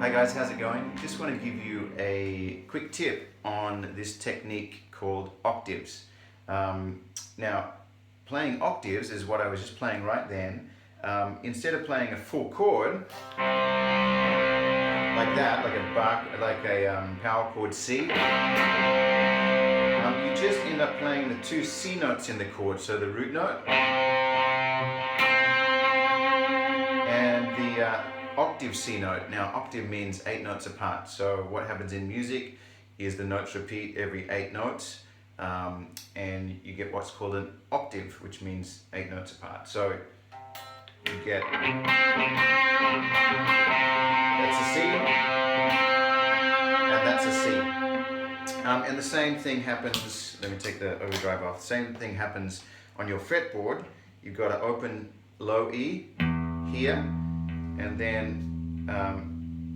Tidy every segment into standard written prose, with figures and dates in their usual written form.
Hi guys, how's it going? Just want to give you a quick tip on this technique called octaves. Now, playing octaves is what I was just playing right then. Instead of playing a full chord like that, like a power chord C, you just end up playing the two C notes in the chord, so the root note and the octave C note. Now, octave means 8 notes apart. So what happens in music is the notes repeat every 8 notes, and you get what's called an octave, which means 8 notes apart. So you get, that's a C, and that's a C. And the same thing happens, let me take the overdrive off, the same thing happens on your fretboard. You've got to open low E here, and then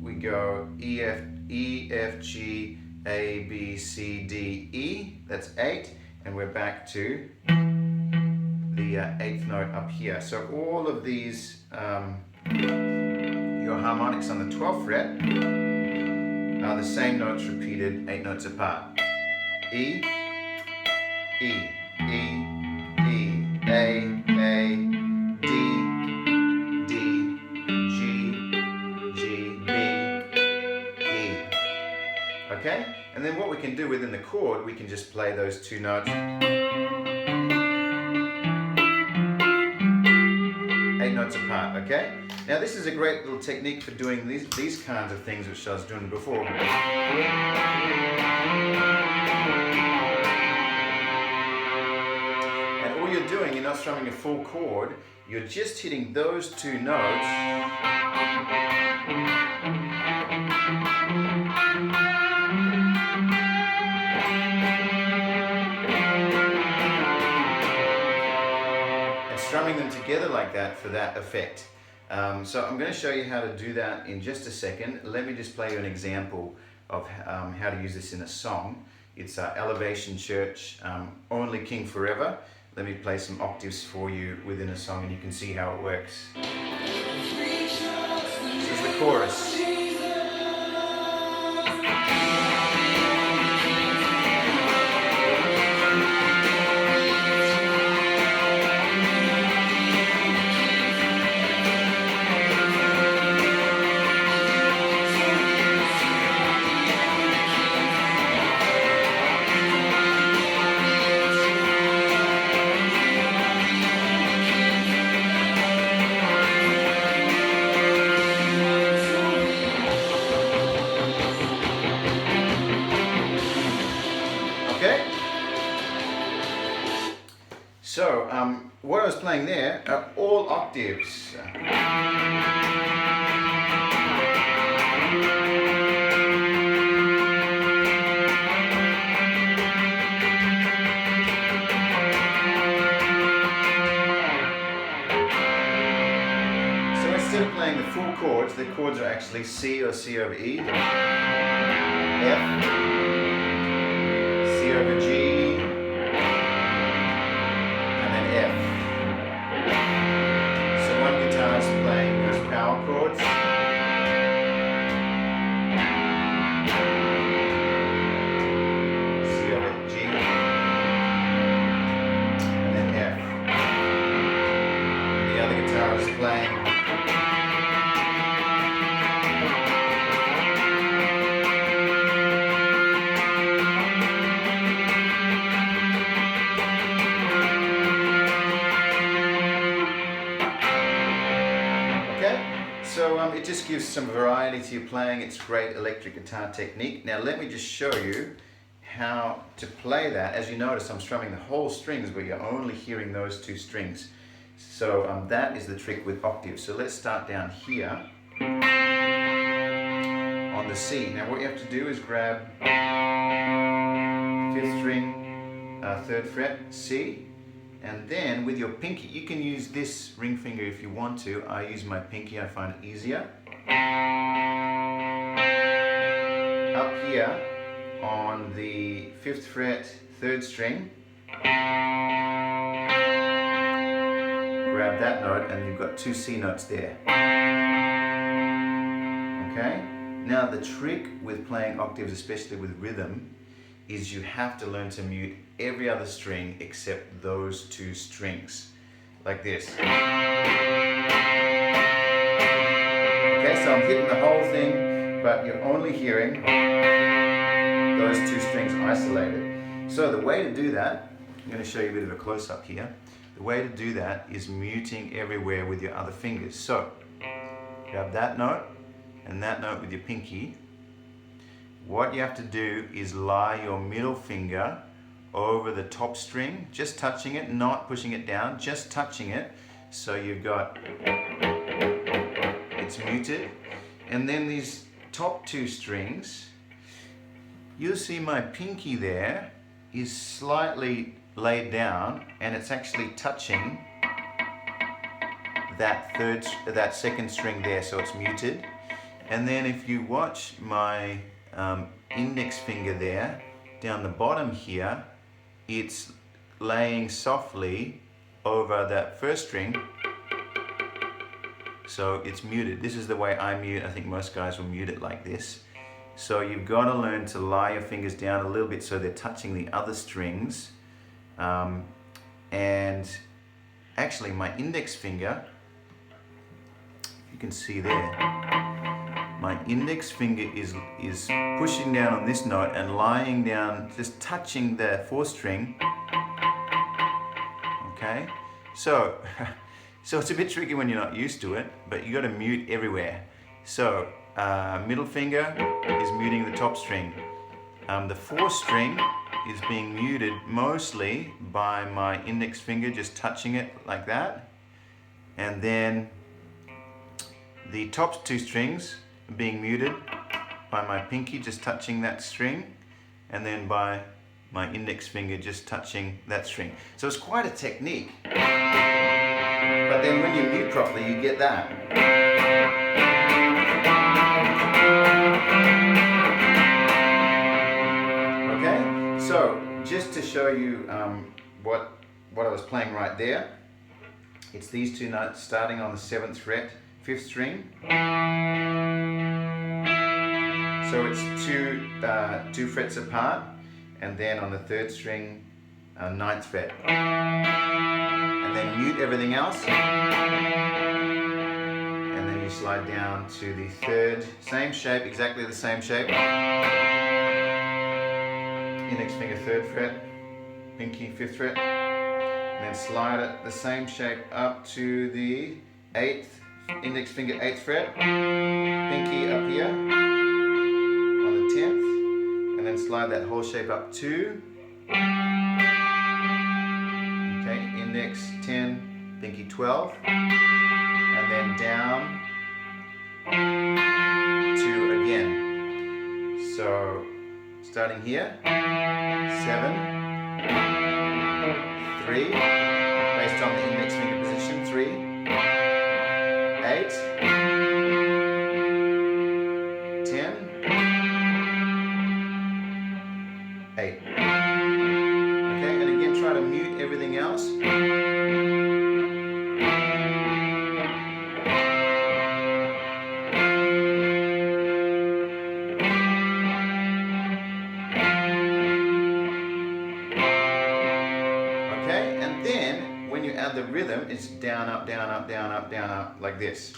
we go E, F, G, A, B, C, D, E, that's 8, and we're back to the 8th note up here. So all of these, your harmonics on the 12th fret are the same notes repeated 8 notes apart. E, E, E, E, A, D, D, G, G, B, E. Okay? And then what we can do within the chord, we can just play those two notes 8 notes apart, okay? Now this is a great little technique for doing these kinds of things which I was doing before. And all you're doing, you're not strumming a full chord, you're just hitting those two notes and strumming them together like that for that effect. So I'm going to show you how to do that in just a second. Let me just play you an example of how to use this in a song. It's Elevation Church, Only King Forever. Let me play some octaves for you within a song and you can see how it works. This is the chorus. Okay? So, what I was playing there are all octaves. So instead of playing the full chords, the chords are actually C or C over E, F, C over G, and then F. So one guitar is playing those power chords. C over G, and then F. And the other guitar is playing So it just gives some variety to your playing. It's great electric guitar technique. Now let me just show you how to play that. As you notice, I'm strumming the whole strings, but you're only hearing those two strings. So that is the trick with octaves. So let's start down here on the C. Now what you have to do is grab 5th string, 3rd fret, C. And then with your pinky, you can use this ring finger if you want to. I use my pinky, I find it easier. Up here on the 5th fret, 3rd string, grab that note and you've got two C notes there. Okay? Now the trick with playing octaves, especially with rhythm, is you have to learn to mute every other string except those two strings, like this. Okay, so I'm hitting the whole thing, but you're only hearing those two strings isolated. So the way to do that, I'm going to show you a bit of a close-up here. The way to do that is muting everywhere with your other fingers. So grab that note and that note with your pinky. What you have to do is lie your middle finger over the top string, just touching it, not pushing it down, just touching it. So you've got, it's muted. And then these top two strings, you'll see my pinky there is slightly laid down and it's actually touching that second string there, so it's muted. And then if you watch my index finger there, down the bottom here, it's laying softly over that first string, so it's muted. This is the way I mute. I think most guys will mute it like this. So you've got to learn to lie your fingers down a little bit so they're touching the other strings. And actually my index finger, you can see there, my index finger is pushing down on this note and lying down, just touching the fourth string. Okay, so it's a bit tricky when you're not used to it, but you got to mute everywhere. So middle finger is muting the top string. The fourth string is being muted mostly by my index finger just touching it like that, and then the top two strings are being muted by my pinky just touching that string, and then by my index finger just touching that string. So it's quite a technique, but then when you mute properly you get that. So, just to show you what I was playing right there, it's these two notes starting on the 7th fret, 5th string. So it's two frets apart, and then on the 3rd string, 9th fret. And then mute everything else. And then you slide down to the 3rd, same shape, exactly the same shape. Index finger 3rd fret, pinky 5th fret, and then slide it the same shape up to the 8th, index finger 8th fret, pinky up here on the 10th, and then slide that whole shape up to, okay, index 10, pinky 12, and then down to again. So starting here, 7, 3, based on the index finger position, 3, 8, 10, 8. Okay, and again try to mute everything else. The rhythm is down, up, down, up, down, up, down, up, like this.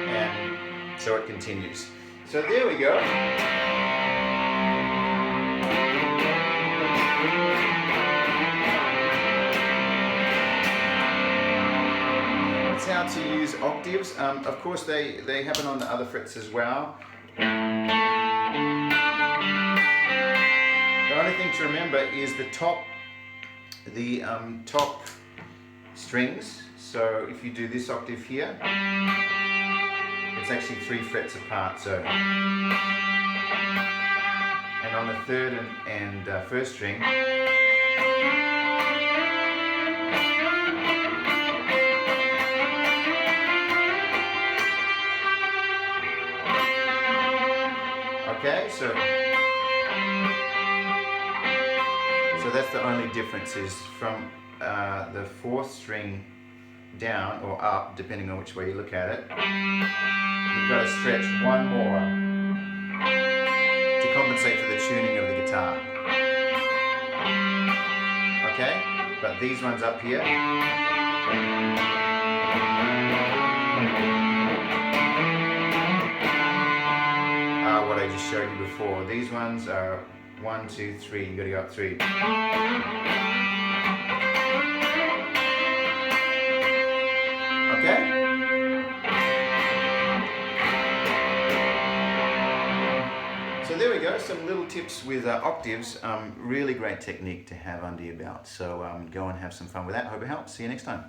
And so it continues. So there we go. How to use octaves. Of course they happen on the other frets as well. The only thing to remember is the top strings. So if you do this octave here, it's actually 3 frets apart. So, and on the 3rd and 1st string, Okay, so that's the only difference, is from the fourth string down or up, depending on which way you look at it. You've got to stretch one more to compensate for the tuning of the guitar. Okay, but these ones up here are what I just showed you before. These ones are 1, 2, 3. You got to go up 3. Okay? So there we go, some little tips with octaves. Really great technique to have under your belt. So go and have some fun with that. Hope it helps. See you next time.